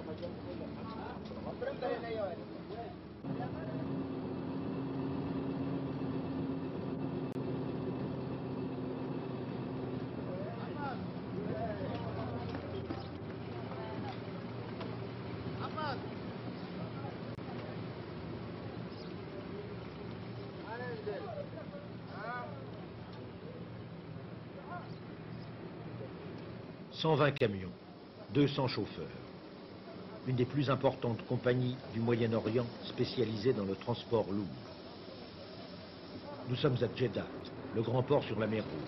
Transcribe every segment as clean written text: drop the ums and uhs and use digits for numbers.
« 120 camions, 200 chauffeurs. Une des plus importantes compagnies du Moyen-Orient spécialisée dans le transport lourd. Nous sommes à Jeddah, le grand port sur la mer Rouge.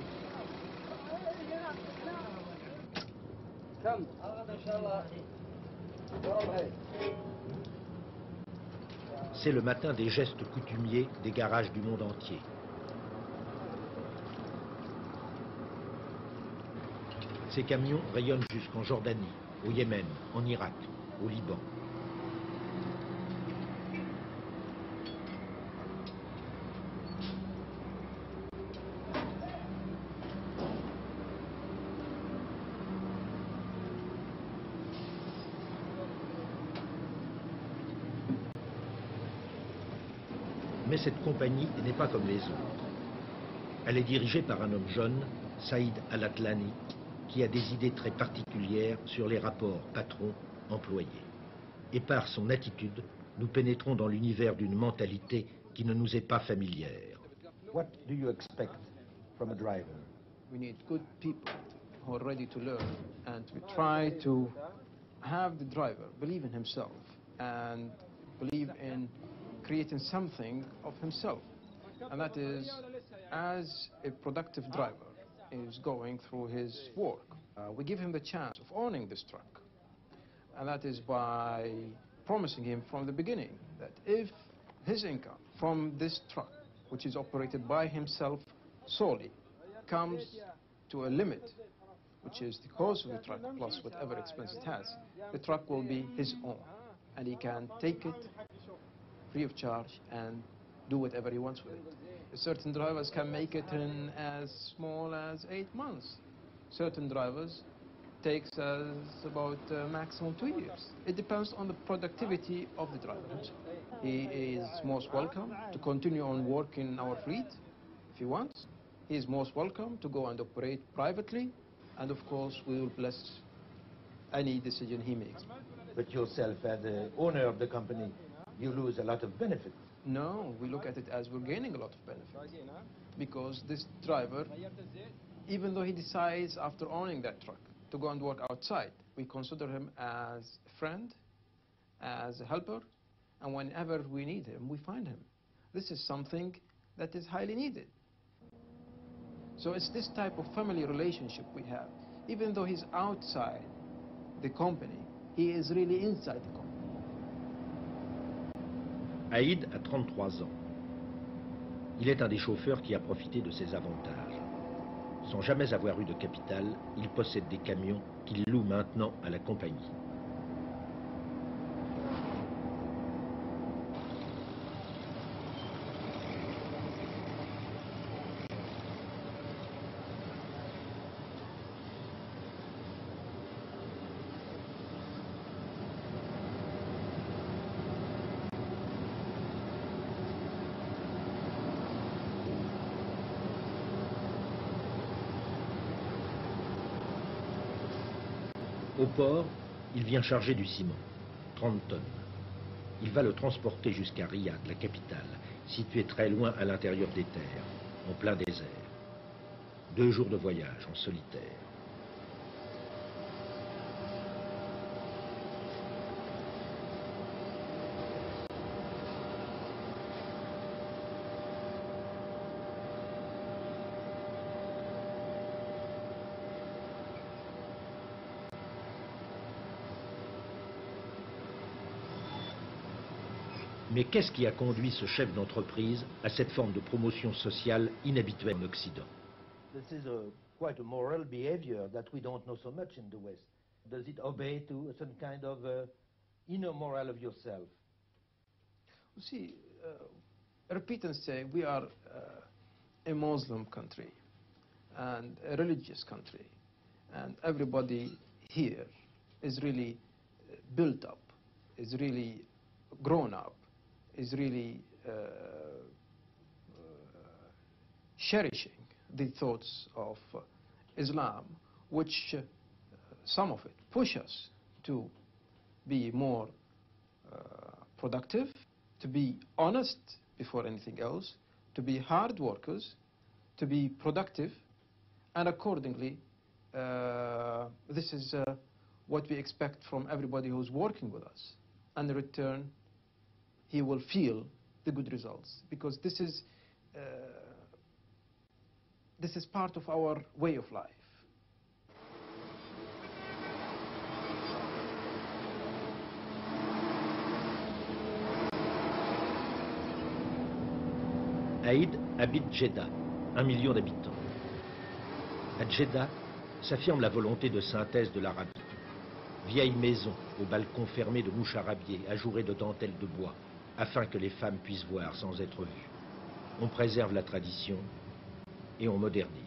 C'est le matin des gestes coutumiers des garages du monde entier. Ces camions rayonnent jusqu'en Jordanie, au Yémen, en Irak, au Liban. Mais cette compagnie n'est pas comme les autres. Elle est dirigée par un homme jeune, Saïd Al-Atlani, qui a des idées très particulières sur les rapports patron-employé. Et par son attitude, nous pénétrons dans l'univers d'une mentalité qui ne nous est pas familière. What do you expect from a driver? We need good people who are ready to learn, and we try to have the driver believe in himself and believe in creating something of himself. And that is, as a productive driver is going through his work, we give him the chance of owning this truck. And that is by promising him from the beginning that if his income from this truck, which is operated by himself solely, comes to a limit, which is the cost of the truck plus whatever expense it has, the truck will be his own. And he can take it free of charge and do whatever he wants with it. Certain drivers can make it in as small as 8 months. Certain drivers takes us about maximum 2 years. It depends on the productivity of the driver himself. He is most welcome to continue on working in our fleet if he wants. He is most welcome to go and operate privately, and of course we will bless any decision he makes. But yourself, as the owner of the company, you lose a lot of benefit. No, we look at it as we're gaining a lot of benefit. Because this driver, even though he decides after owning that truck to go and work outside, we consider him as a friend, as a helper, and whenever we need him, we find him. This is something that is highly needed. So it's this type of family relationship we have. Even though he's outside the company, he is really inside the company. Aïd a 33 ans. Il est un des chauffeurs qui a profité de ses avantages. Sans jamais avoir eu de capital, il possède des camions qu'il loue maintenant à la compagnie. Au port, il vient charger du ciment, 30 tonnes. Il va le transporter jusqu'à Riyad, la capitale, située très loin à l'intérieur des terres, en plein désert. 2 jours de voyage en solitaire. Mais qu'est-ce qui a conduit ce chef d'entreprise à cette forme de promotion sociale inhabituelle en Occident? This is quite a moral behavior that we don't know so much in the West. Does it obey to a certain kind of inner moral of yourself? You see, repeat and say, we are a Muslim country and a religious country, and everybody here is really built up, is really grown up, is really cherishing the thoughts of Islam, which some of it push us to be more productive, to be honest before anything else, to be hard workers, to be productive, and accordingly, this is what we expect from everybody who's working with us. And in return, he will feel the good results, because this is part of our way of life. Aïd habite Jeddah, 1 million d'habitants. À Jeddah s'affirme la volonté de synthèse de l'Arabie. Vieille maison au balcon fermé de moucharabiers ajourés de dentelles de bois, afin que les femmes puissent voir sans être vues. On préserve la tradition et on modernise.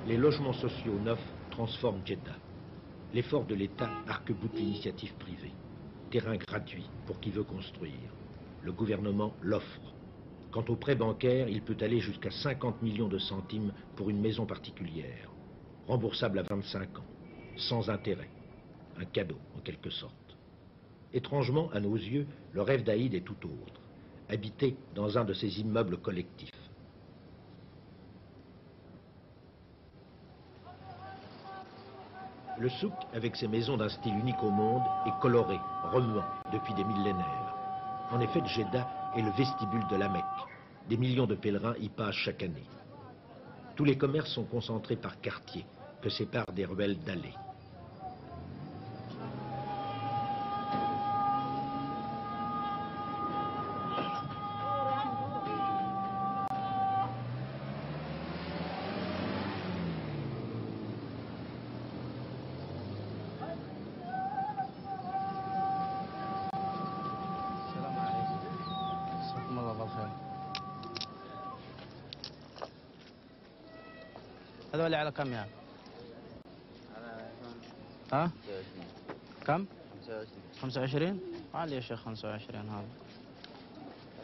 Les logements sociaux neufs transforment Jeddah. L'effort de l'État arc-boute l'initiative privée. Terrain gratuit pour qui veut construire. Le gouvernement l'offre. Quant au prêt bancaire, il peut aller jusqu'à 50 millions de centimes pour une maison particulière. Remboursable à 25 ans, sans intérêt. Un cadeau, en quelque sorte. Étrangement, à nos yeux, le rêve d'Aïd est tout autre. Habiter dans un de ces immeubles collectifs. Le souk, avec ses maisons d'un style unique au monde, est coloré, remuant, depuis des millénaires. En effet, Jeddah est le vestibule de la Mecque. Des millions de pèlerins y passent chaque année. Tous les commerces sont concentrés par quartiers, que séparent des ruelles dallées. هذول على كم يعني؟ ها؟ كم؟ 25 عالي يا شيخ 25 هذا.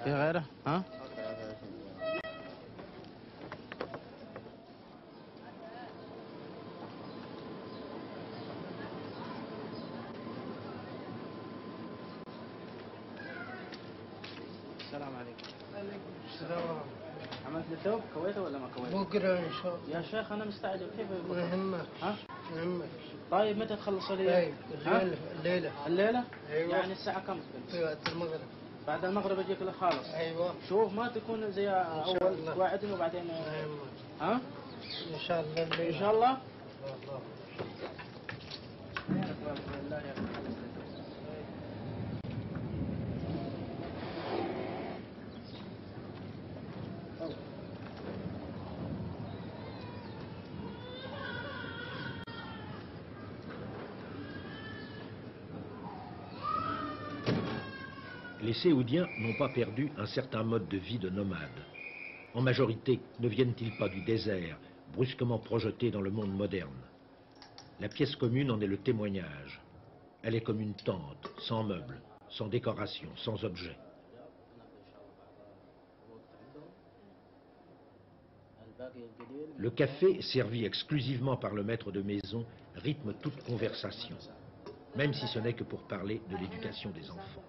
في غيره؟ ها؟ السلام عليكم. عليكم السلام. عملت لي ثوب كويته ولا ما كويته؟ بكره ان شاء الله. يا شيخ انا مستعجل كيف ما يهمك. ها؟ ما يهمك. طيب متى تخلص لي؟ طيب الليله. الليله؟ ايوه. يعني الساعة كم تكون؟ في وقت المغرب. بعد المغرب اجيك لك خالص. ايوه. شوف ما تكون زي اول توعدني وبعدين ما يهمك. ها؟ ان شاء الله الليله. ان شاء الله؟ Les Séoudiens n'ont pas perdu un certain mode de vie de nomade. En majorité, ne viennent-ils pas du désert, brusquement projetés dans le monde moderne? La pièce commune en est le témoignage. Elle est comme une tente, sans meubles, sans décoration, sans objet. Le café, servi exclusivement par le maître de maison, rythme toute conversation, même si ce n'est que pour parler de l'éducation des enfants.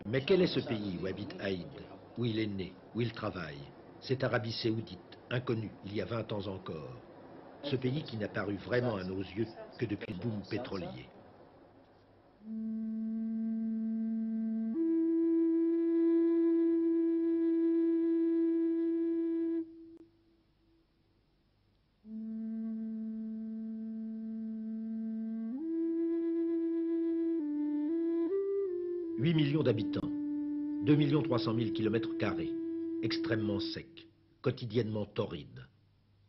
Mais quel est ce pays où habite Aïd, où il est né, où il travaille? Cette Arabie saoudite, inconnue il y a 20 ans encore. Ce pays qui n'a paru vraiment à nos yeux que depuis le boom pétrolier. 8 millions d'habitants, 2 300 000 km², extrêmement sec, quotidiennement torride.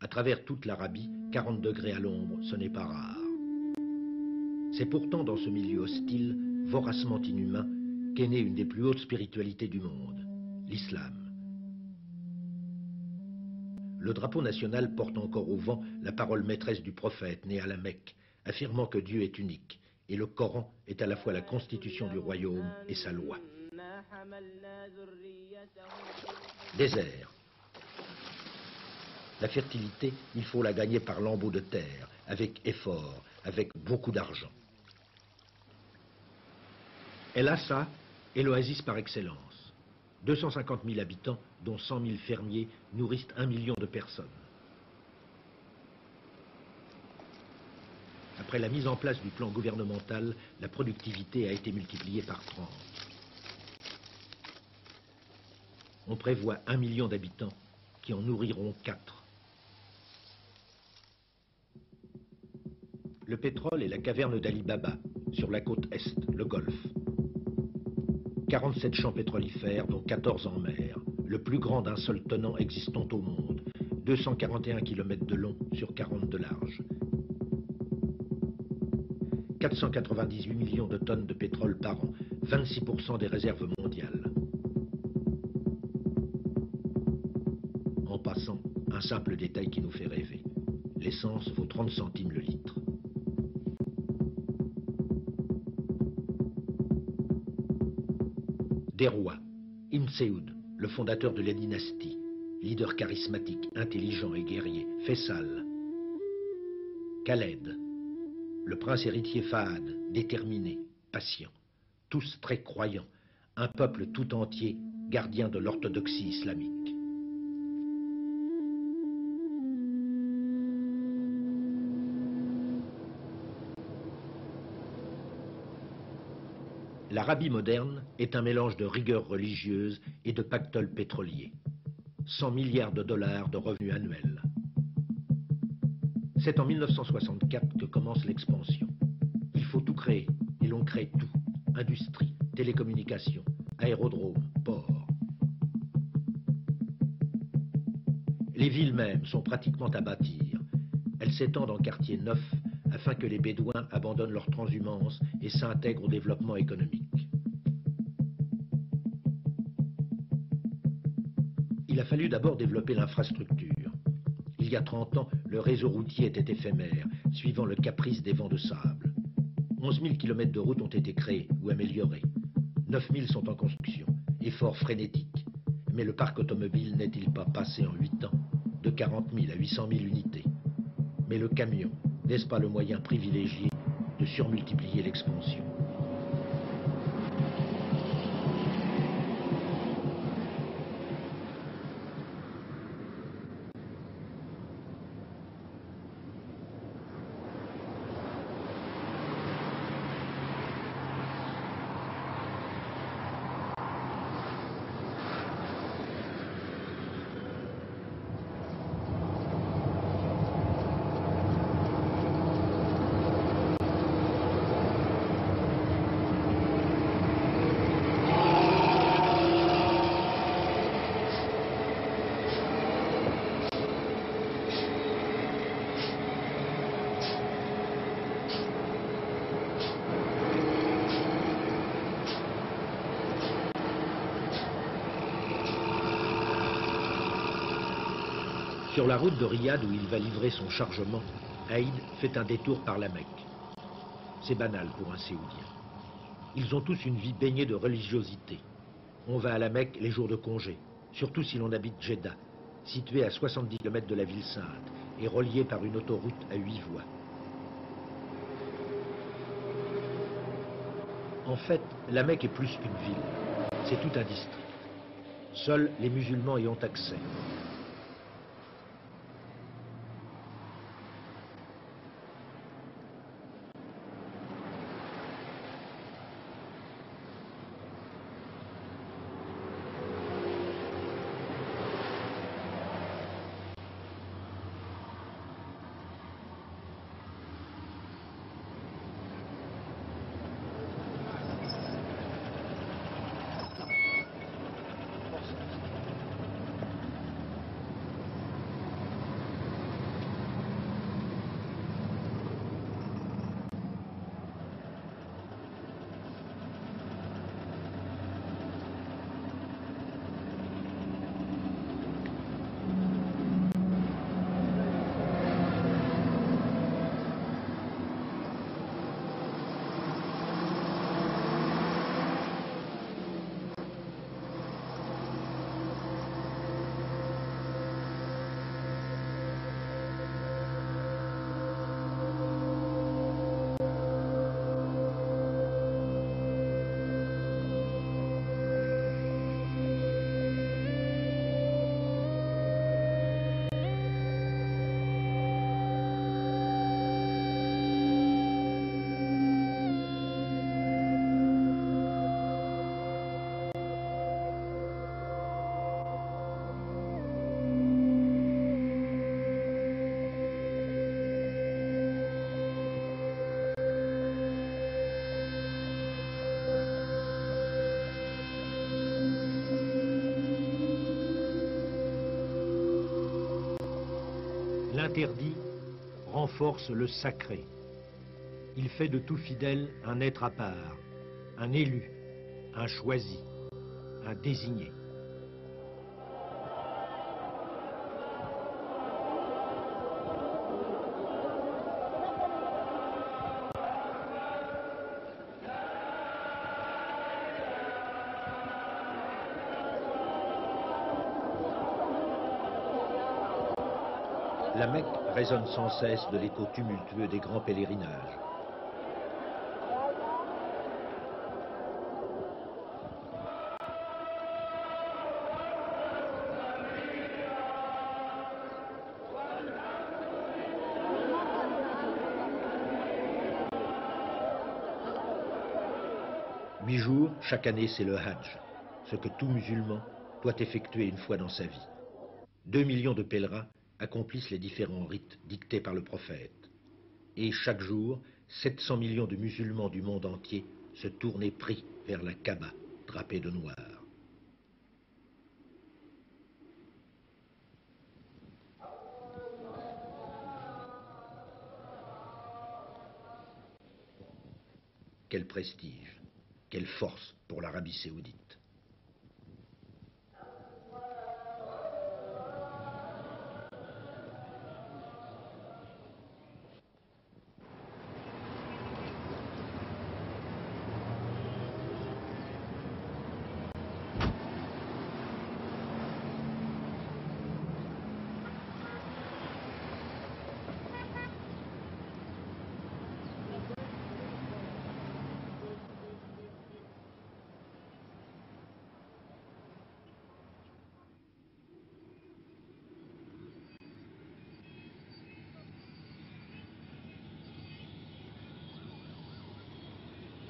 À travers toute l'Arabie, 40 degrés à l'ombre, ce n'est pas rare. C'est pourtant dans ce milieu hostile, voracement inhumain, qu'est née une des plus hautes spiritualités du monde, l'islam. Le drapeau national porte encore au vent la parole maîtresse du prophète né à la Mecque, affirmant que Dieu est unique, et le Coran est à la fois la constitution du royaume et sa loi. Désert. La fertilité, il faut la gagner par lambeaux de terre, avec effort, avec beaucoup d'argent. El Assa est l'oasis par excellence. 250 000 habitants, dont 100 000 fermiers, nourrissent 1 million de personnes. Après la mise en place du plan gouvernemental, la productivité a été multipliée par 30. On prévoit 1 million d'habitants qui en nourriront 4. Le pétrole est la caverne d'Ali Baba, sur la côte Est, le Golfe. 47 champs pétrolifères, dont 14 en mer, le plus grand d'un seul tenant existant au monde, 241 km de long sur 40 de large. 498 millions de tonnes de pétrole par an, 26% des réserves mondiales. En passant, un simple détail qui nous fait rêver. L'essence vaut 30 centimes le litre. Des rois. Ibn Saoud, le fondateur de la dynastie, leader charismatique, intelligent et guerrier. Faisal. Khaled. Le prince héritier Fahad, déterminé, patient, tous très croyants, un peuple tout entier, gardien de l'orthodoxie islamique. L'Arabie moderne est un mélange de rigueur religieuse et de pactole pétrolier. 100 milliards de dollars de revenus annuels. C'est en 1964 que commence l'expansion. Il faut tout créer, et l'on crée tout. Industrie, télécommunications, aérodromes, ports. Les villes mêmes sont pratiquement à bâtir. Elles s'étendent en quartiers neufs afin que les Bédouins abandonnent leur transhumance et s'intègrent au développement économique. Il a fallu d'abord développer l'infrastructure. Il y a 30 ans, le réseau routier était éphémère, suivant le caprice des vents de sable. 11 000 km de routes ont été créés ou améliorés. 9 000 sont en construction, effort frénétique. Mais le parc automobile n'est-il pas passé en 8 ans de 40 000 à 800 000 unités? Mais le camion, n'est-ce pas le moyen privilégié de surmultiplier l'expansion? Sur la route de Riyad où il va livrer son chargement, Aïd fait un détour par la Mecque. C'est banal pour un Séoudien. Ils ont tous une vie baignée de religiosité. On va à la Mecque les jours de congé, surtout si l'on habite Jeddah, située à 70 km de la ville sainte et reliée par une autoroute à 8 voies. En fait, la Mecque est plus qu'une ville. C'est tout un district. Seuls les musulmans y ont accès. L'interdit renforce le sacré. Il fait de tout fidèle un être à part, un élu, un choisi, un désigné. La Mecque résonne sans cesse de l'écho tumultueux des grands pèlerinages. Huit jours, chaque année, c'est le Hajj, ce que tout musulman doit effectuer une fois dans sa vie. 2 millions de pèlerins accomplissent les différents rites dictés par le prophète. Et chaque jour, 700 millions de musulmans du monde entier se tournent et prient vers la Kaaba, drapée de noir. Quel prestige, quelle force pour l'Arabie saoudite.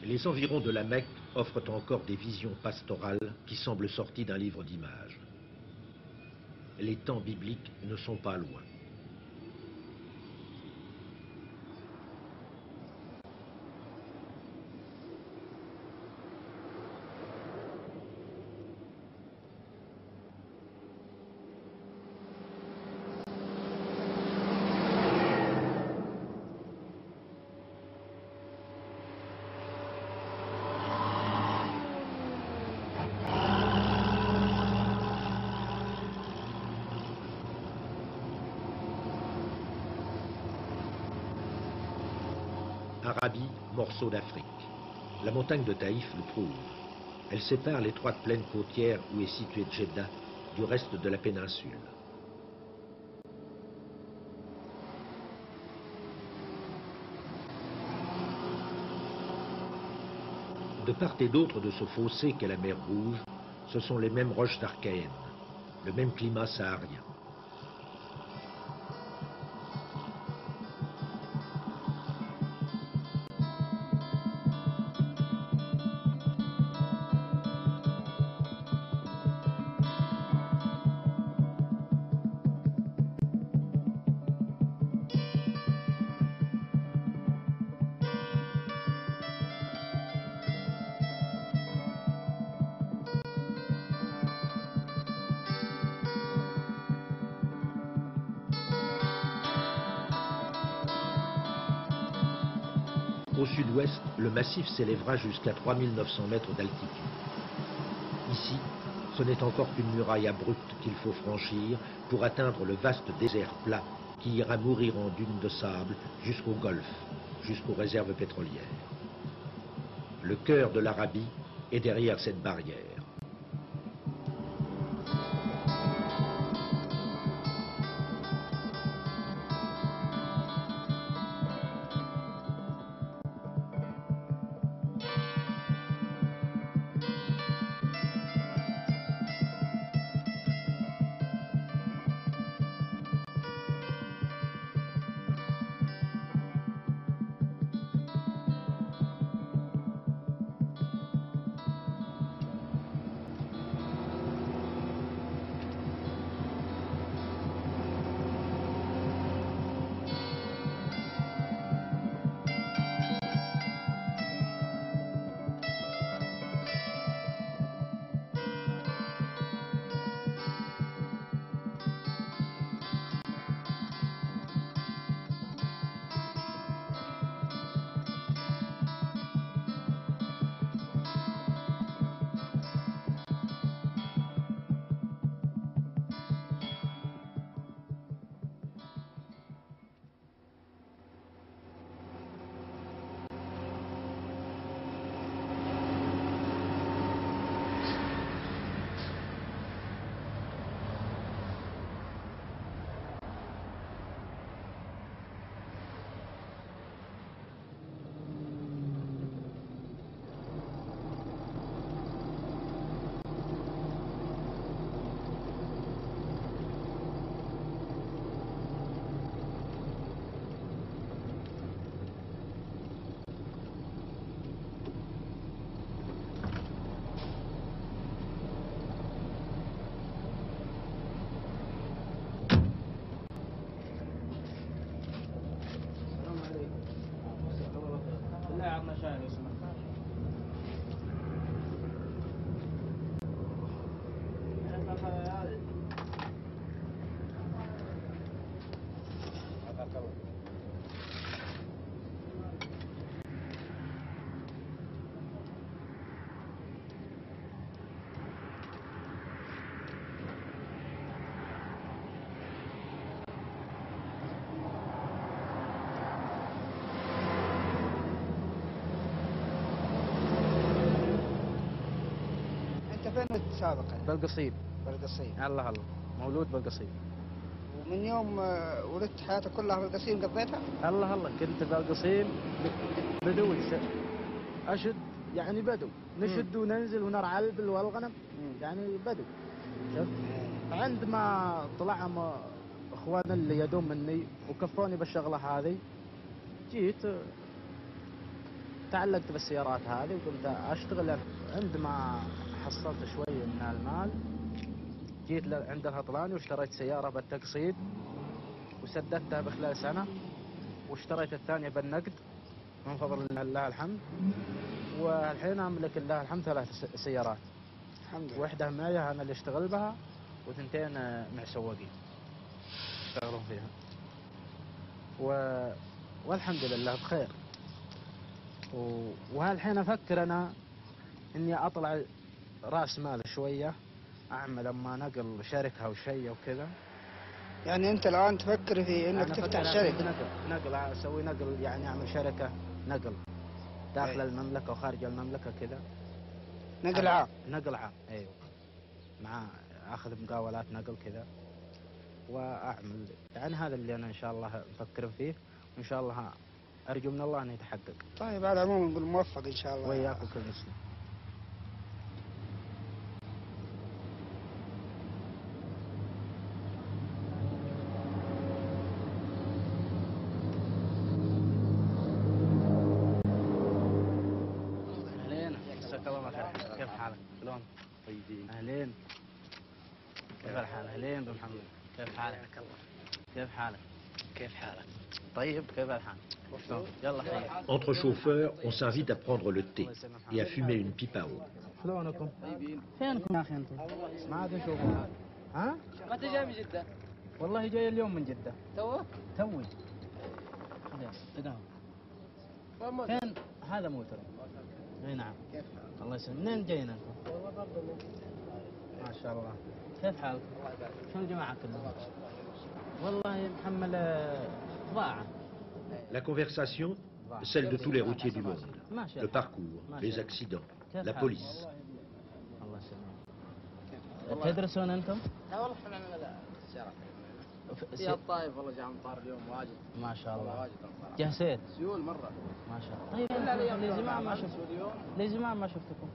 Les environs de la Mecque offrent encore des visions pastorales qui semblent sorties d'un livre d'images. Les temps bibliques ne sont pas loin. Arabie, morceau d'Afrique. La montagne de Taïf le prouve. Elle sépare l'étroite plaine côtière où est située Djeddah du reste de la péninsule. De part et d'autre de ce fossé qu'est la mer Rouge, ce sont les mêmes roches archéennes, le même climat saharien. Au sud-ouest, le massif s'élèvera jusqu'à 3900 mètres d'altitude. Ici, ce n'est encore qu'une muraille abrupte qu'il faut franchir pour atteindre le vaste désert plat qui ira mourir en dunes de sable jusqu'au golfe, jusqu'aux réserves pétrolières. Le cœur de l'Arabie est derrière cette barrière. عطنا شاي لو سمحت. انت فين ولدت سابقا؟ بالقصيم. بالقصيم. الله الله، مولود بالقصيم. ومن يوم ولدت حياتك كلها بالقصيم قضيتها؟ الله الله، كنت بالقصيم بدوي اشد، يعني بدو نشد وننزل ونرعى البل والغنم، يعني بدو. شفت؟ عندما طلعهم اخوان اللي يدوم مني وكفوني بالشغله هذه، جيت تعلقت بالسيارات هذه وقمت اشتغل. عندما حصلت شوي من المال جيت عند الهطلاني واشتريت سياره بالتقسيط وسددتها بخلال سنه، واشتريت الثانيه بالنقد من فضل الله الحمد. والحين املك لله الحمد 3 سيارات. الحمد لله. واحده معي انا اللي اشتغل بها، وثنتين مع سواقين يشتغلون فيها. والحمد لله بخير. وهالحين افكر انا اني اطلع راس مال شويه، اعمل اما نقل شركه او شيء او كذا. يعني انت الان تفكر في انك أنا تفتح أفكر شركه؟ نقل اسوي نقل، يعني اعمل شركه نقل داخل أي. المملكه وخارج المملكه كذا. نقل عام. نقل عام، ايوه، مع اخذ مقاولات نقل كذا واعمل. يعني هذا اللي انا ان شاء الله مفكر فيه، وان شاء الله ارجو من الله انه يتحقق. طيب على العموم نقول موفق ان شاء الله. وياك وكل مسلم. اهلين، مساك الله بالخير. كيف حالك؟ شلون؟ طيبين. اهلين. كيف الحال؟ اهلين بمحمد. كيف حالك؟ كيف حالك؟ كيف حالك؟ طيب، كيف الحال؟ شلون؟ يلا خير. Entre chauffeurs, on s'invite à prendre le thé et à fumer une pipe à eau. شلونكم؟ طيبين. فينكم يا اخي انتم؟ ما عاد نشوفكم. ها؟ متى جاي من جدة؟ والله جاي اليوم من جدة. توي. كذا. فين؟ هذا موتر. اي نعم. كيف حالك؟ الله يسلمك. منين جايين انتم؟ والله برضه ما شاء الله. كيف حالك؟ الله يبارك. شو الجماعة كلهم؟ والله محمل بضاعة. La conversation, celle de tous les routiers du monde. Le parcours, les accidents, la police. الله يسلمك. تدرسون انتم؟ لا والله احنا من السيارات. في الطايف والله جاء امطار اليوم واجد. ما شاء الله. واجد امطار. جهسيت؟ سيول مرة. ما شاء الله. طيب لي زمان ما شفت اليوم. لي زمان ما شفتكم.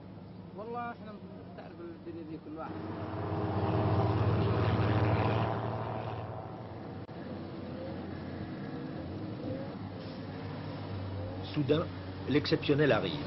والله احنا تعرف الدنيا دي كل واحد. Soudain, l'exceptionnel arrive.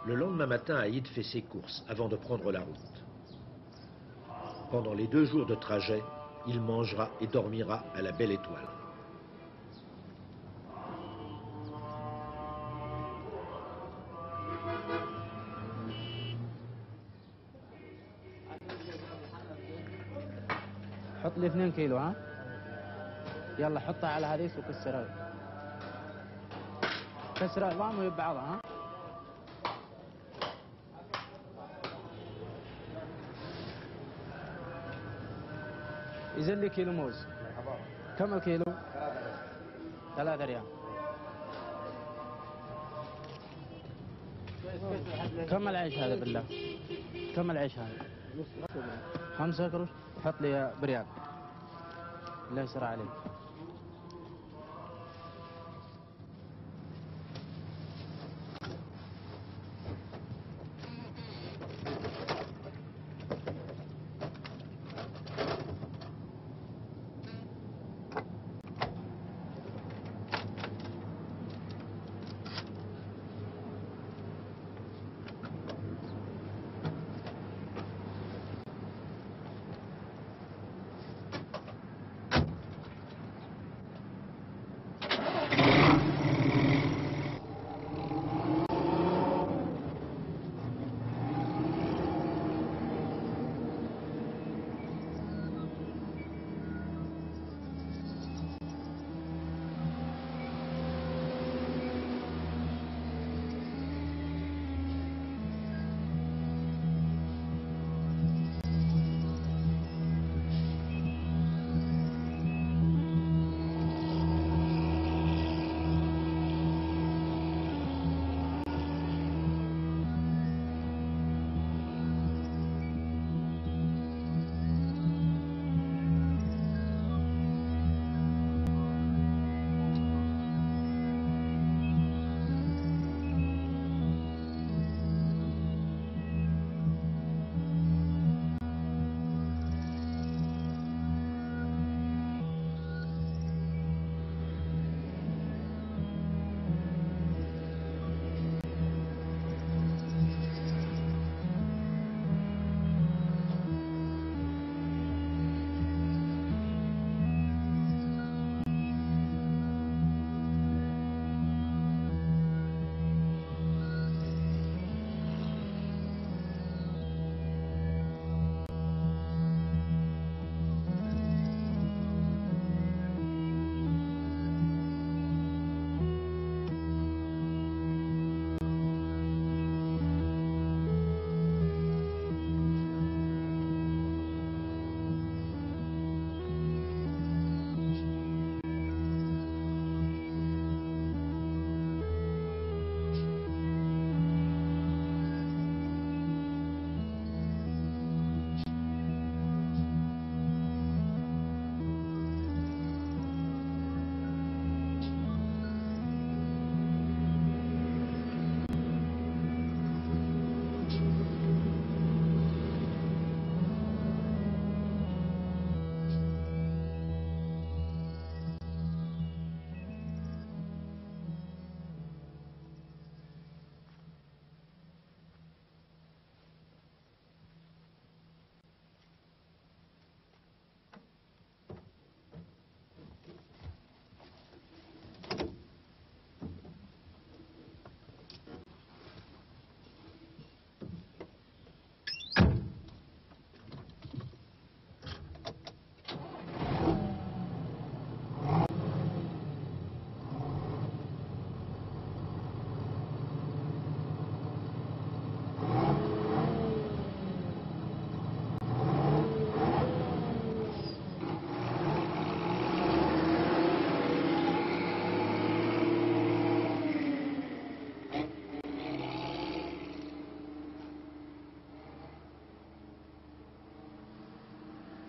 Le lendemain matin, Aïd fait ses courses avant de prendre la route. Pendant les 2 jours de trajet, il mangera et dormira à la Belle Étoile. حط لي 2 كيلو. ها يلا حطها على هذيك وكسرها. كسر العظام وهي ببعضها. ها يزن لي كيلو موز. كم الكيلو؟ 3 ريال. كم العيش هذا بالله؟ كم العيش هذا؟ 5 قروش. حط لي بريال. الله يسر عليك.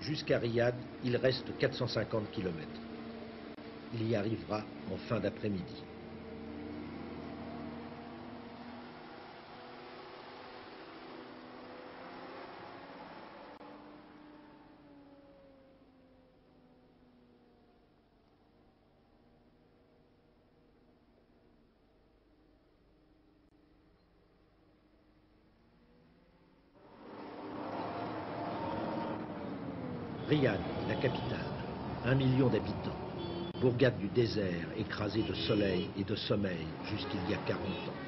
Jusqu'à Riyad, il reste 450 km. Il y arrivera en fin d'après-midi. Riyad, la capitale, 1 million d'habitants, bourgade du désert écrasée de soleil et de sommeil jusqu'il y a 40 ans.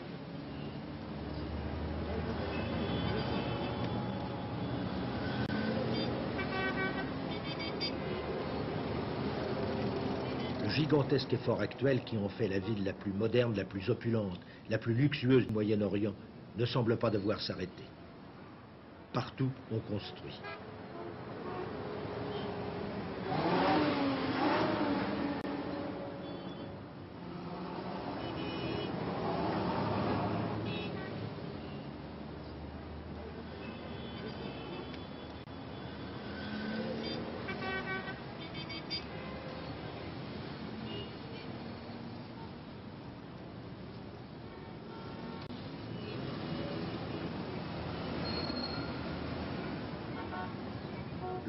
Le gigantesque effort actuel qui en fait la ville la plus moderne, la plus opulente, la plus luxueuse du Moyen-Orient ne semble pas devoir s'arrêter. Partout, on construit.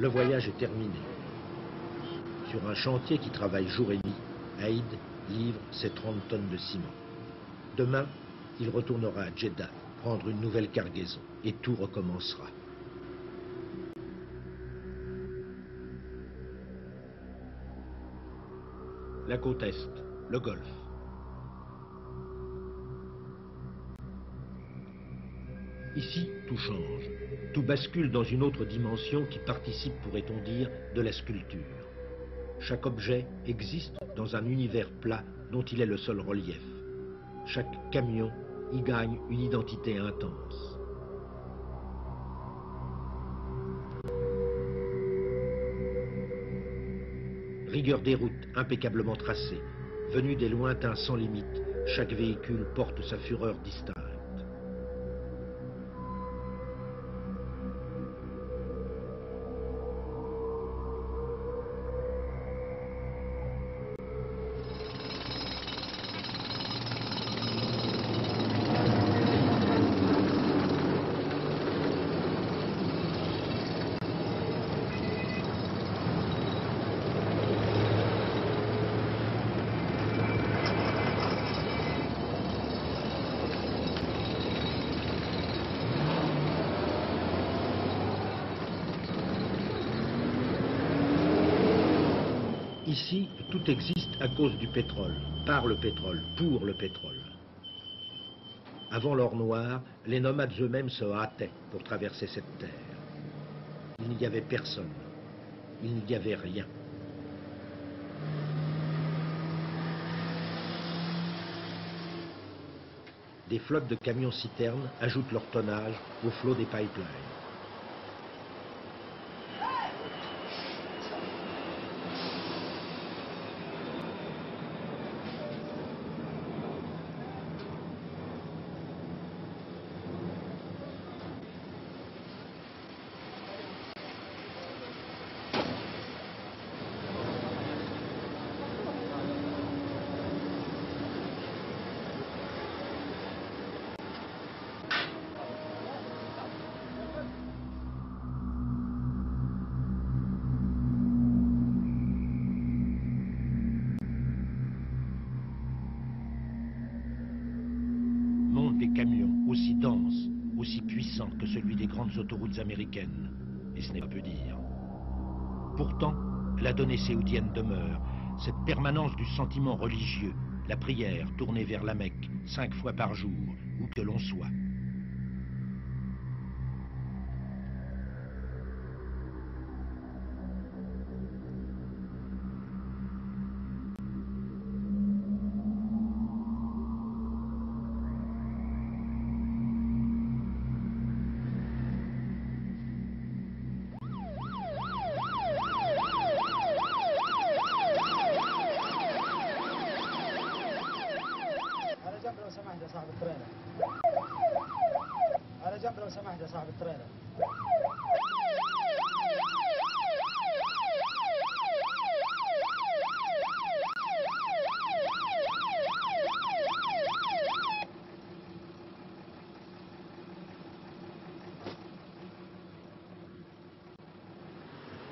Le voyage est terminé. Sur un chantier qui travaille jour et nuit, Aïd livre ses 30 tonnes de ciment. Demain, il retournera à Jeddah prendre une nouvelle cargaison et tout recommencera. La côte Est, le Golfe. Ici, tout change. Tout bascule dans une autre dimension qui participe, pourrait-on dire, de la sculpture. Chaque objet existe dans un univers plat dont il est le seul relief. Chaque camion y gagne une identité intense. Rigueur des routes impeccablement tracées, venue des lointains sans limite, chaque véhicule porte sa fureur distincte. Ici, tout existe à cause du pétrole, par le pétrole, pour le pétrole. Avant l'or noir, les nomades eux-mêmes se hâtaient pour traverser cette terre. Il n'y avait personne. Il n'y avait rien. Des flottes de camions-citernes ajoutent leur tonnage au flot des pipelines. Des camions aussi denses, aussi puissants que celui des grandes autoroutes américaines. Et ce n'est pas peu dire. Pourtant, la donnée séoudienne demeure, cette permanence du sentiment religieux, la prière tournée vers la Mecque 5 fois par jour, où que l'on soit.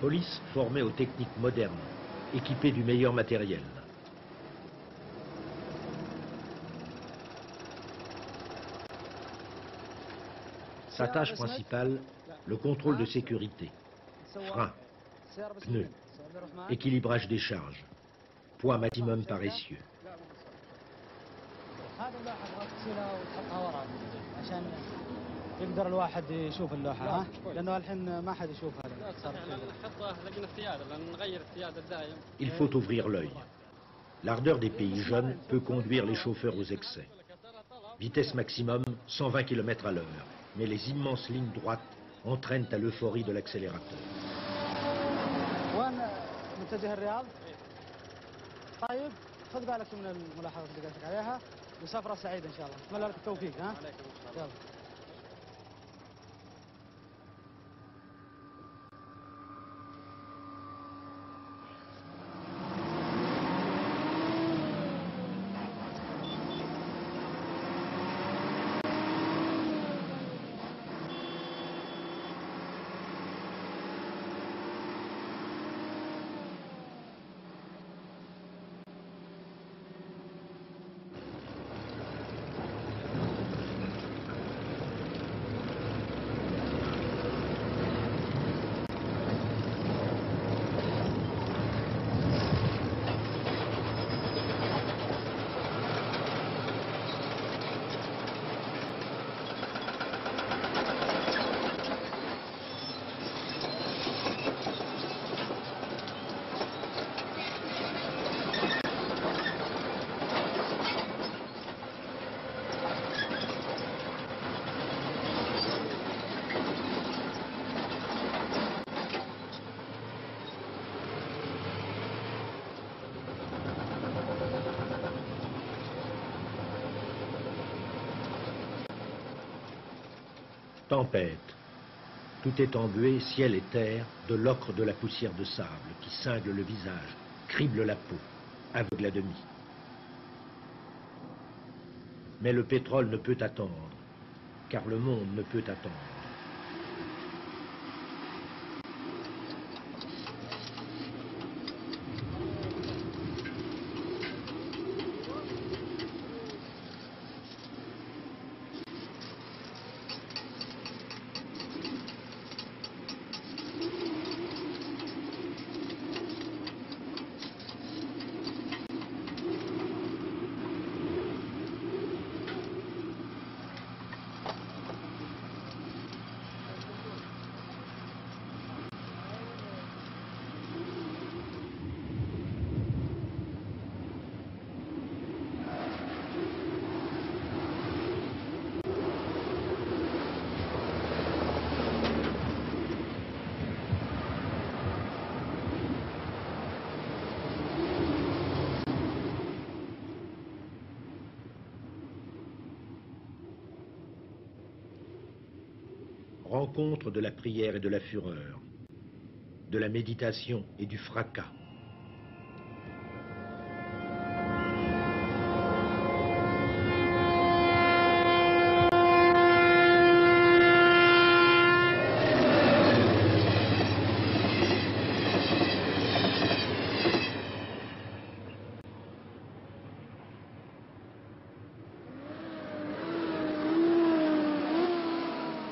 Police formée aux techniques modernes, équipée du meilleur matériel. Sa tâche principale, le contrôle de sécurité. Frein, pneus, équilibrage des charges, poids maximum paressieux. يقدر الواحد يشوف اللوحة ها لأنه الحين ما حد يشوفها Il faut ouvrir l'œil. L'ardeur des pays jeunes peut conduire les chauffeurs aux excès. Vitesse maximum 120 km à l'heure, mais les immenses lignes droites entraînent à l'euphorie de l'accélérateur. وين متجه الرياض؟ طيب خذ بالك من الملاحظات اللي قلت لك عليها وسفرة سعيدة إن شاء الله. أتمنى لك التوفيق ها؟ يلا. Tempête. Tout est embué, ciel et terre, de l'ocre de la poussière de sable qui cingle le visage, crible la peau, aveugle à demi. Mais le pétrole ne peut attendre, car le monde ne peut attendre. Rencontre de la prière et de la fureur, de la méditation et du fracas.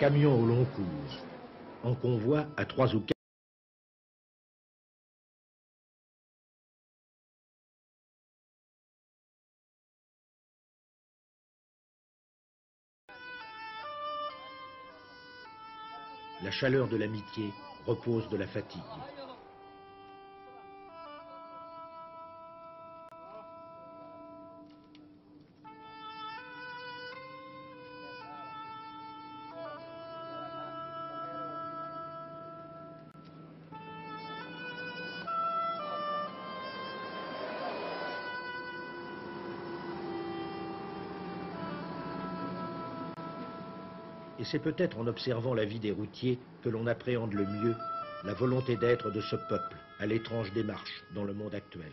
Camions au long cours, en convoi à 3 ou 4. La chaleur de l'amitié repose de la fatigue. Et c'est peut-être en observant la vie des routiers que l'on appréhende le mieux la volonté d'être de ce peuple à l'étrange démarche dans le monde actuel.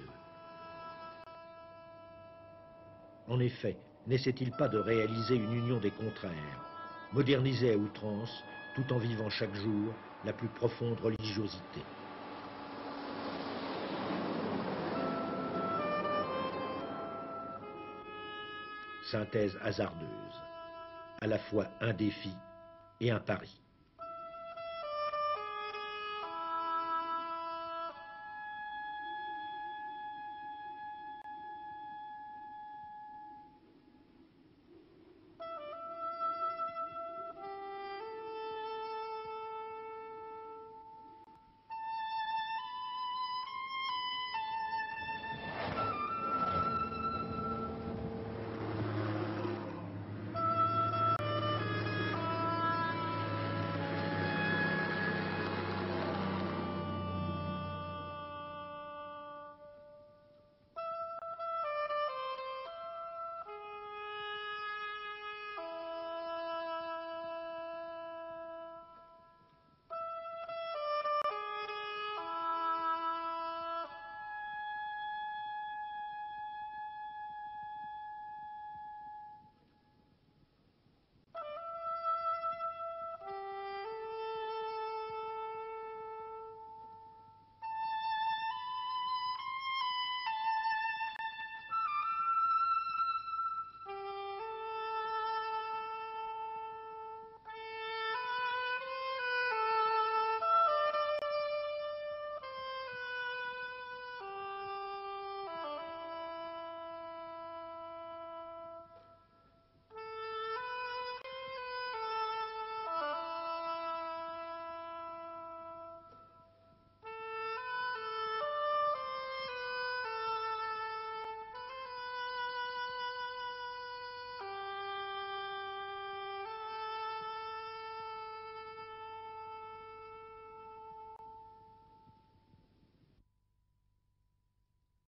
En effet, n'essaie-t-il pas de réaliser une union des contraires, modernisée à outrance, tout en vivant chaque jour la plus profonde religiosité? Synthèse hasardeuse, à la fois un défi et un pari.